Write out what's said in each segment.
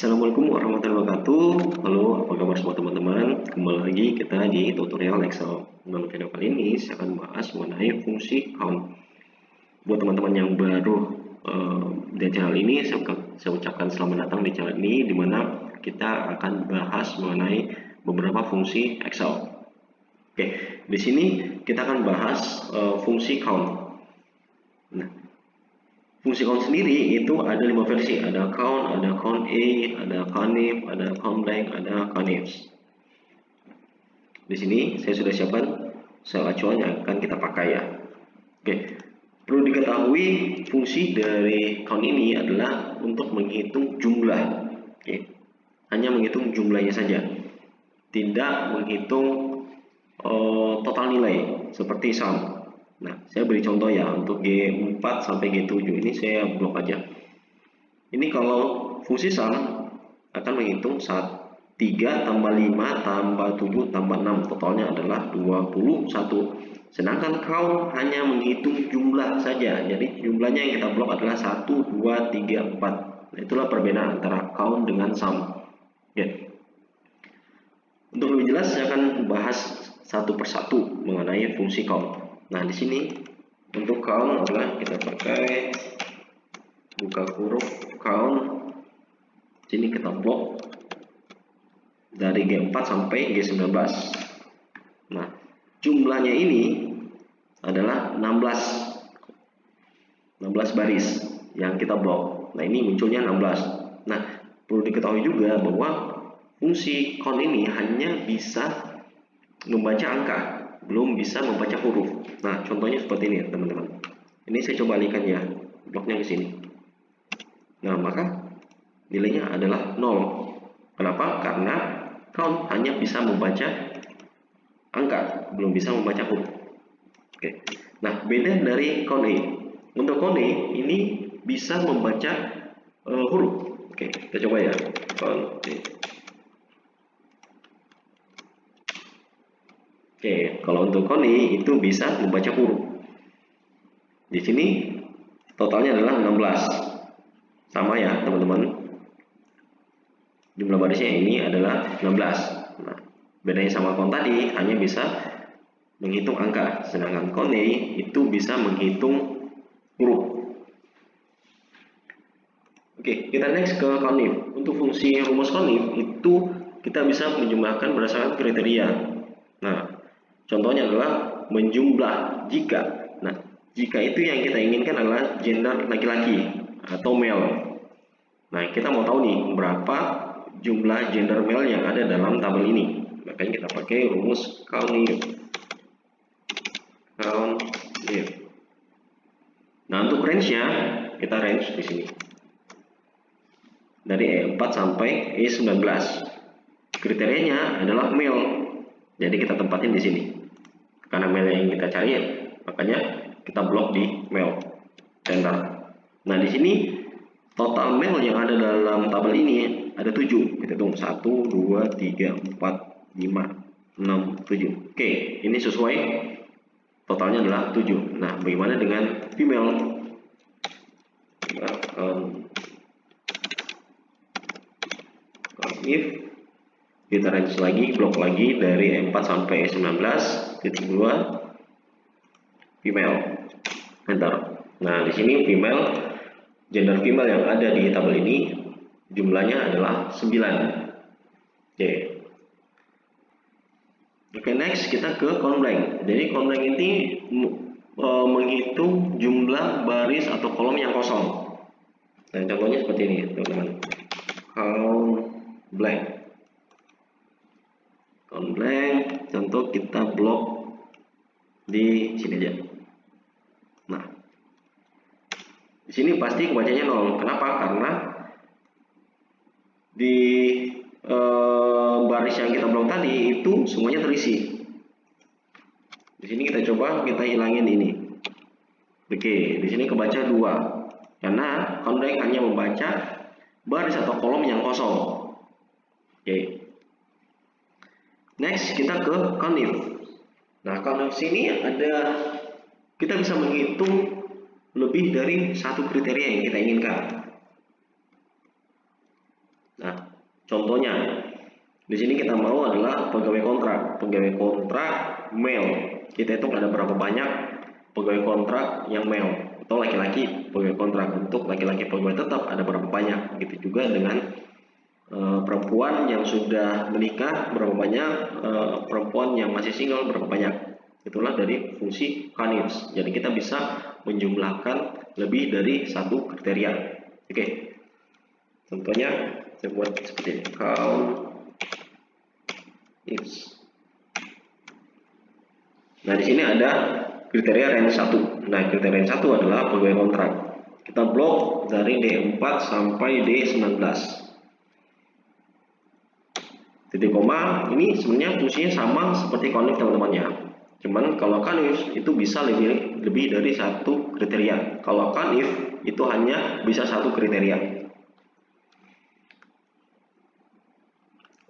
Assalamualaikum warahmatullahi wabarakatuh. Halo, apa kabar semua teman-teman? Kembali lagi kita di tutorial Excel. Dalam video kali ini saya akan bahas mengenai fungsi count. Buat teman-teman yang baru di channel ini, saya ucapkan selamat datang di channel ini, di mana kita akan bahas mengenai beberapa fungsi Excel. Oke, di sini kita akan bahas fungsi count. Nah, fungsi count sendiri itu ada 5 versi, ada count A, ada countif, ada count blank, ada countifs. Di sini saya sudah siapkan sel acuan yang akan kita pakai ya. Oke, perlu diketahui fungsi dari count ini adalah untuk menghitung jumlah. Oke, hanya menghitung jumlahnya saja, tidak menghitung total nilai seperti sum. Nah, saya beri contoh ya, untuk G4 sampai G7 ini saya blok aja. Ini kalau fungsi sum akan menghitung 3 tambah 5 tambah 7 tambah 6, totalnya adalah 21. Sedangkan count hanya menghitung jumlah saja, jadi jumlahnya yang kita blok adalah 1, 2, 3, 4. Nah, itulah perbedaan antara count dengan sum. Ya. Untuk lebih jelas saya akan bahas satu persatu mengenai fungsi count. Nah, di sini untuk count adalah kita pakai buka kurung count. Sini kita blok dari G4 sampai G19. Nah, jumlahnya ini adalah 16 baris yang kita blok. Nah, ini munculnya 16. Nah, perlu diketahui juga bahwa fungsi count ini hanya bisa membaca angka, belum bisa membaca huruf. Nah, contohnya seperti ini ya teman-teman. Ini saya coba alihkan ya, bloknya ke sini. Nah, maka nilainya adalah 0. Kenapa? Karena count hanya bisa membaca angka, belum bisa membaca huruf. Oke. Nah, beda dari count A. Untuk count A ini bisa membaca huruf. Oke, kita coba ya. Count A. Oke, kalau untuk koni itu bisa membaca huruf. Di sini totalnya adalah 16. Sama ya, teman-teman. Jumlah barisnya ini adalah 16. Nah, bedanya sama count tadi hanya bisa menghitung angka, sedangkan koni itu bisa menghitung huruf. Oke, kita next ke countif. Untuk fungsi rumus countif itu kita bisa menjumlahkan berdasarkan kriteria. Nah, contohnya adalah menjumlah jika. Nah, jika itu yang kita inginkan adalah gender laki-laki atau male. Nah, kita mau tahu nih berapa jumlah gender male yang ada dalam tabel ini. Makanya kita pakai rumus countif. Nah, untuk range-nya kita range di sini. Dari E4 sampai E19. Kriterianya adalah male. Jadi kita tempatin di sini. Karena male yang kita cari, makanya kita blok di male center. Nah, di sini total male yang ada dalam tabel ini ada 7. Kita hitung 1, 2, 3, 4, 5, 6, 7. Oke, ini sesuai, totalnya adalah 7. Nah, bagaimana dengan female? If kita range lagi, blok lagi dari E4 sampai E19, titik 2, female, enter. Nah, di sini female, gender female yang ada di tabel ini jumlahnya adalah 9. Oke, next kita ke count blank. Jadi count blank ini menghitung jumlah baris atau kolom yang kosong. Nah, contohnya seperti ini, teman-teman. Count blank. Count blank, contoh kita blok di sini aja. Nah, di sini pasti kebacanya 0. Kenapa? Karena di baris yang kita blok tadi itu semuanya terisi. Di sini kita coba kita hilangin ini. Oke, di sini kebaca 2. Karena count blank hanya membaca baris atau kolom yang kosong. Oke. Next kita ke countif. Nah, countif sini ada, kita bisa menghitung lebih dari satu kriteria yang kita inginkan. Nah, contohnya di sini kita mau adalah pegawai kontrak. Pegawai kontrak male. Kita hitung ada berapa banyak pegawai kontrak yang male atau laki-laki pegawai kontrak. Untuk laki-laki pegawai tetap ada berapa banyak. Gitu juga dengan perempuan yang sudah menikah berapa banyak, perempuan yang masih single berapa banyak. Itulah dari fungsi COUNTIFs. Jadi kita bisa menjumlahkan lebih dari satu kriteria. Oke. Contohnya saya buat seperti ini. COUNTIFs. Nah, di sini ada kriteria range 1. Nah, kriteria range 1 adalah pegawai kontrak. Kita blok dari D4 sampai D19. Titik koma ini sebenarnya fungsinya sama seperti COUNTIF teman-teman ya. Cuman kalau COUNTIF itu bisa lebih dari satu kriteria. Kalau COUNTIF itu hanya bisa satu kriteria.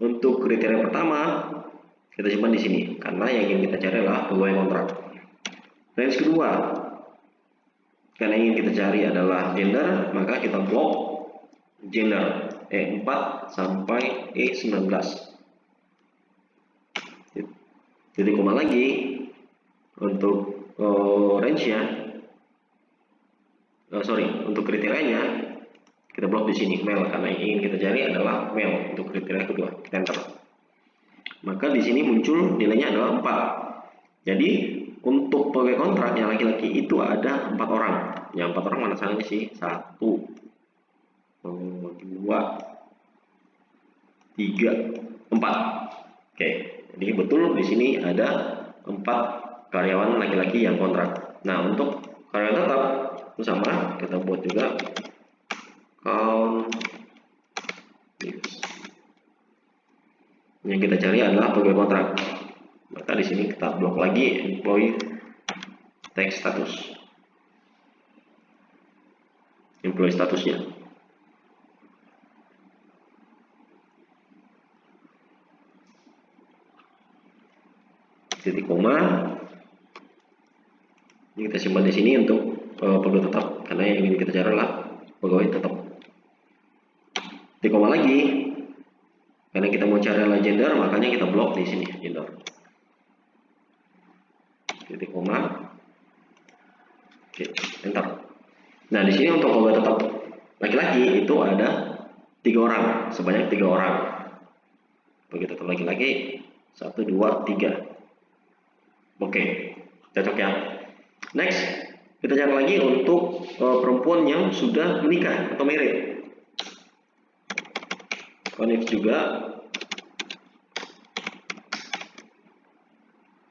Untuk kriteria pertama kita simpan di sini karena yang ingin kita cari adalah pegawai kontrak. Range kedua, karena yang ingin kita cari adalah gender, maka kita blok gender E4 sampai E19. Titik koma lagi untuk range-nya, untuk kriterianya kita blok di sini male karena yang ingin kita cari adalah male untuk kriteria kedua. Kita enter. Maka di sini muncul nilainya adalah 4. Jadi untuk pegawai kontrak yang laki-laki itu ada 4 orang. Yang 4 orang mana salahnya sih? 1, 2, 3, 4. Oke, jadi betul di sini ada 4 karyawan laki-laki yang kontrak. Nah, untuk karyawan tetap itu sama, kita buat juga COUNTIFs. Yang kita cari adalah pegawai kontrak. Maka di sini kita blok lagi employee text status. Employee statusnya. Titik koma. Ini kita simpan di sini untuk pegawai tetap karena yang ingin kita cari adalah pegawai tetap. Titik koma lagi. Karena kita mau cari adalah gender, makanya kita blok di sini gender. Titik koma. Oke, enter. Nah, di sini untuk pegawai tetap laki-laki itu ada 3 orang, sebanyak 3 orang. Pegawai tetap laki-laki 1, 2, 3. Oke, cocok ya. Next, kita cari lagi untuk perempuan yang sudah menikah atau married. COUNTIF juga.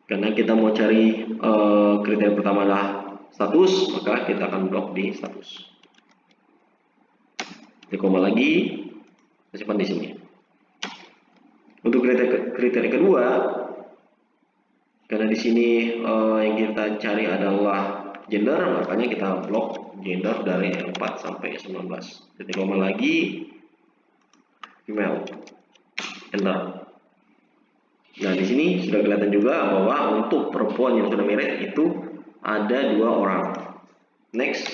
Karena kita mau cari kriteria pertama adalah status, maka kita akan blok di status. Titik koma lagi, kita simpan di sini. Untuk kriteria kedua, karena di sini yang kita cari adalah gender, makanya kita blok gender dari 4 sampai 19. Titik koma lagi, female, enter. Nah, di sini sudah kelihatan juga bahwa untuk perempuan yang sudah married itu ada 2 orang. Next.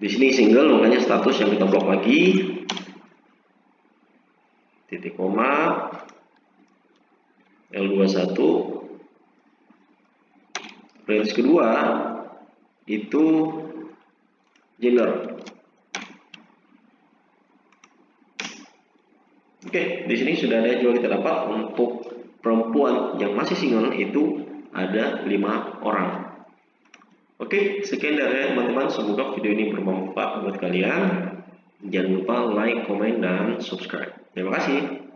Di sini single, makanya status yang kita blok lagi. Titik koma. L21. Range kedua itu gender. Oke, di sini sudah ada juga kita dapat untuk perempuan yang masih single itu ada 5 orang. Oke, sekian dari teman-teman. Semoga video ini bermanfaat buat kalian. Jangan lupa like, komen, dan subscribe. Terima kasih.